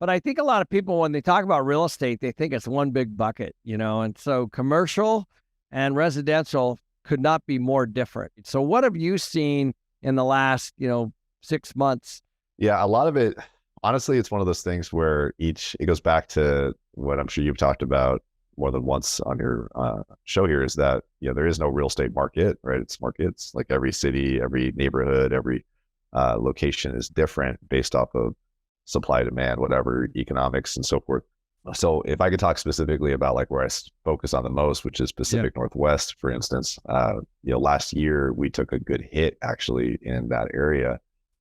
But I think a lot of people, when they talk about real estate, they think it's one big bucket, and so commercial and residential could not be more different. So what have you seen in the last, 6 months? Yeah, a lot of it, honestly, it's one of those things where it goes back to what I'm sure you've talked about more than once on your show here, is that, there is no real estate market, right? It's markets. Like every city, every neighborhood, every location is different based off of supply, demand, whatever, economics and so forth. So if I could talk specifically about like where I focus on the most, which is Pacific Northwest, for instance, last year we took a good hit actually in that area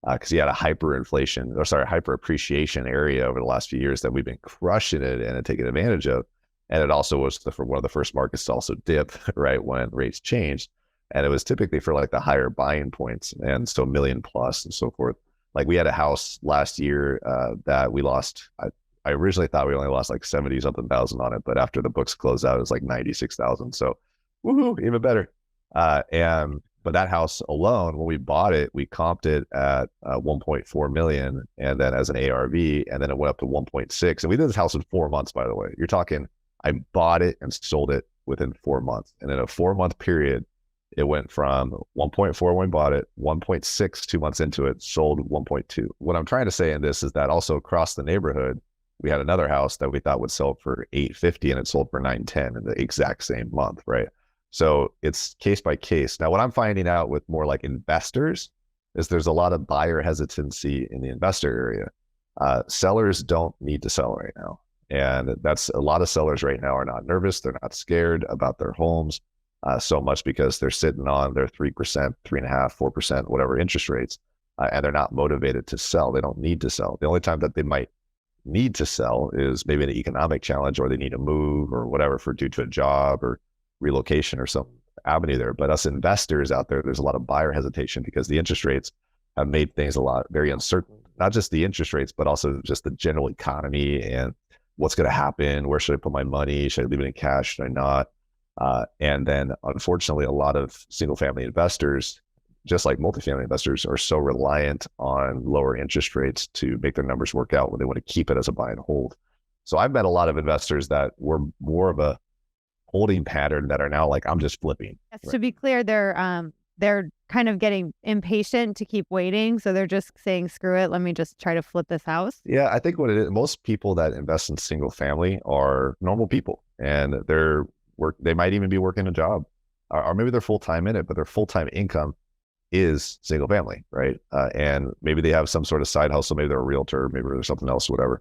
because you had a hyper appreciation area over the last few years that we've been crushing it and taking advantage of. And it also was one of the first markets to also dip, right, when rates changed. And it was typically for like the higher buying points. And so $1 million plus and so forth. Like we had a house last year that we lost. I originally thought we only lost like 70 something thousand on it, but after the books closed out, it was like 96,000. So woohoo, even better. But that house alone, when we bought it, we comped it at 1.4 million, and then as an ARV, and then it went up to 1.6. And we did this house in 4 months, by the way. You're talking, I bought it and sold it within 4 months. And in a 4-month period, it went from 1.4 when we bought it, 1.6 2 months into it, sold 1.2. What I'm trying to say in this is that also across the neighborhood, we had another house that we thought would sell for 850 and it sold for 910 in the exact same month, right? So it's case by case. Now, what I'm finding out with more like investors is there's a lot of buyer hesitancy in the investor area. Sellers don't need to sell right now. And that's a lot of sellers right now are not nervous. They're not scared about their homes so much because they're sitting on their 3%, 3.5%, 4%, whatever interest rates, and they're not motivated to sell. They don't need to sell. The only time that they might need to sell is maybe an economic challenge, or they need to move or whatever due to a job or relocation or some avenue there. But us investors out there, there's a lot of buyer hesitation because the interest rates have made things very uncertain, not just the interest rates, but also just the general economy and what's going to happen. Where should I put my money? Should I leave it in cash? Should I not? And then unfortunately, a lot of single family investors, just like multifamily investors, are so reliant on lower interest rates to make their numbers work out when they want to keep it as a buy and hold. So I've met a lot of investors that were more of a holding pattern that are now like, I'm just flipping. Yes, right? To be clear, they're kind of getting impatient to keep waiting. So they're just saying, screw it, let me just try to flip this house. Yeah, I think what it is, most people that invest in single family are normal people, and they might even be working a job, or maybe they're full-time in it, but their full-time income is single family, right? And maybe they have some sort of side hustle, maybe they're a realtor, maybe there's something else, whatever.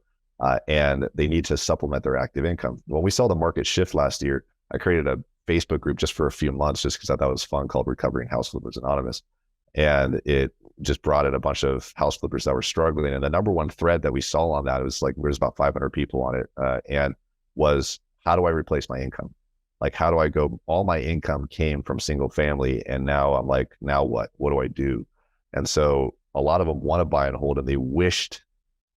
And they need to supplement their active income. When we saw the market shift last year, I created a Facebook group just for a few months, just because I thought it was fun, called Recovering House Flippers Anonymous. And it just brought in a bunch of house flippers that were struggling. And the number one thread that we saw on that, was like, there's about 500 people on it, and was, how do I replace my income? Like, how do I go? All my income came from single family, and now I'm like, now what? What do I do? And so a lot of them want to buy and hold, and they wished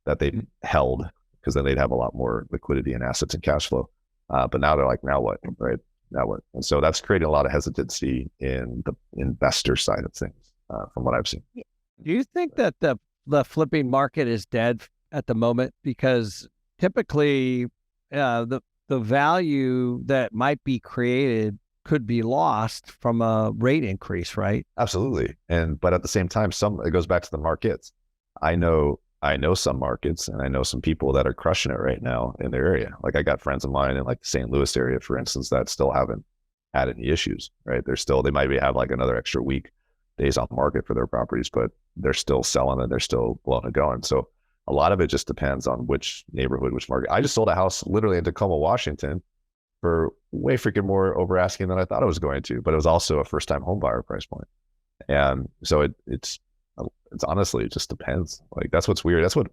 that they held, because then they'd have a lot more liquidity and assets and cash flow. But now they're like, now what, right? Now what? And so that's creating a lot of hesitancy in the investor side of things, from what I've seen. Do you think that the flipping market is dead at the moment? Because typically the value that might be created could be lost from a rate increase, right? Absolutely. But at the same time, it goes back to the markets. I know some markets, and I know some people that are crushing it right now in their area. Like, I got friends of mine in like the St. Louis area, for instance, that still haven't had any issues, right? They might have like another extra week days on the market for their properties, but they're still selling and they're still blowing it going. So a lot of it just depends on which neighborhood, which market. I just sold a house literally in Tacoma, Washington for way freaking more over asking than I thought it was going to, but it was also a first time home buyer price point. And so it's honestly, it just depends. Like, that's what's weird. That's what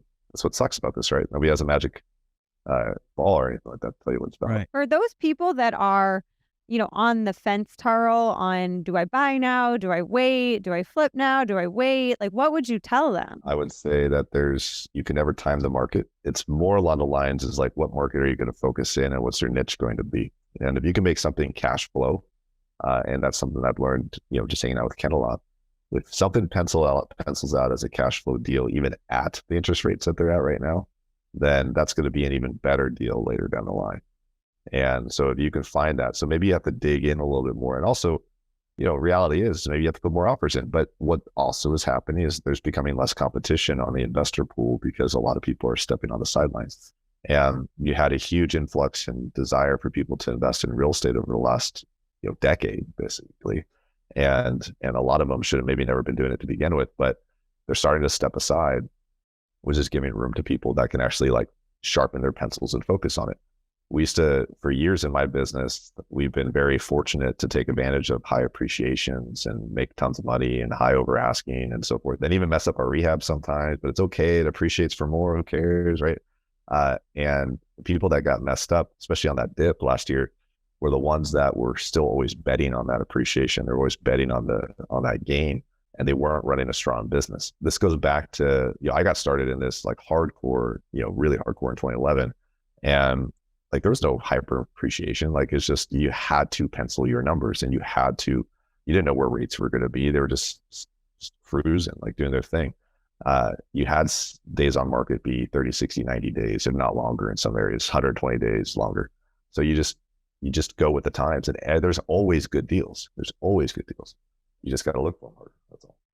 sucks about this, right? Nobody has a magic ball or anything like that to tell you what's about. Right. For those people that are, on the fence, Tarl, on, do I buy now? Do I wait? Do I flip now? Do I wait? Like, what would you tell them? I would say that you can never time the market. It's more along the lines is like, what market are you going to focus in, and what's your niche going to be? And if you can make something cash flow, and that's something I've learned, just hanging out with Ken a lot. If something pencils out as a cash flow deal, even at the interest rates that they're at right now, then that's going to be an even better deal later down the line. And so if you can find that, so maybe you have to dig in a little bit more. And also, reality is maybe you have to put more offers in. But what also is happening is there's becoming less competition on the investor pool because a lot of people are stepping on the sidelines. And you had a huge influx and desire for people to invest in real estate over the last decade, basically. And a lot of them should have maybe never been doing it to begin with, but they're starting to step aside, which is giving room to people that can actually like sharpen their pencils and focus on it. We used to, for years in my business, we've been very fortunate to take advantage of high appreciations and make tons of money and high over asking and so forth, and even mess up our rehab sometimes, but it's okay. It appreciates for more. Who cares, right? And people that got messed up, especially on that dip last year, were the ones that were still always betting on that appreciation. They're always betting on that gain, and they weren't running a strong business. This goes back to, I got started in this like hardcore, really hardcore in 2011. And like there was no hyper appreciation. Like it's just, you had to pencil your numbers, and you didn't know where rates were going to be. They were just cruising, like doing their thing. You had days on market be 30, 60, 90 days, if not longer in some areas, 120 days longer. So you just go with the times, and there's always good deals. There's always good deals. You just got to look for them hard. That's all.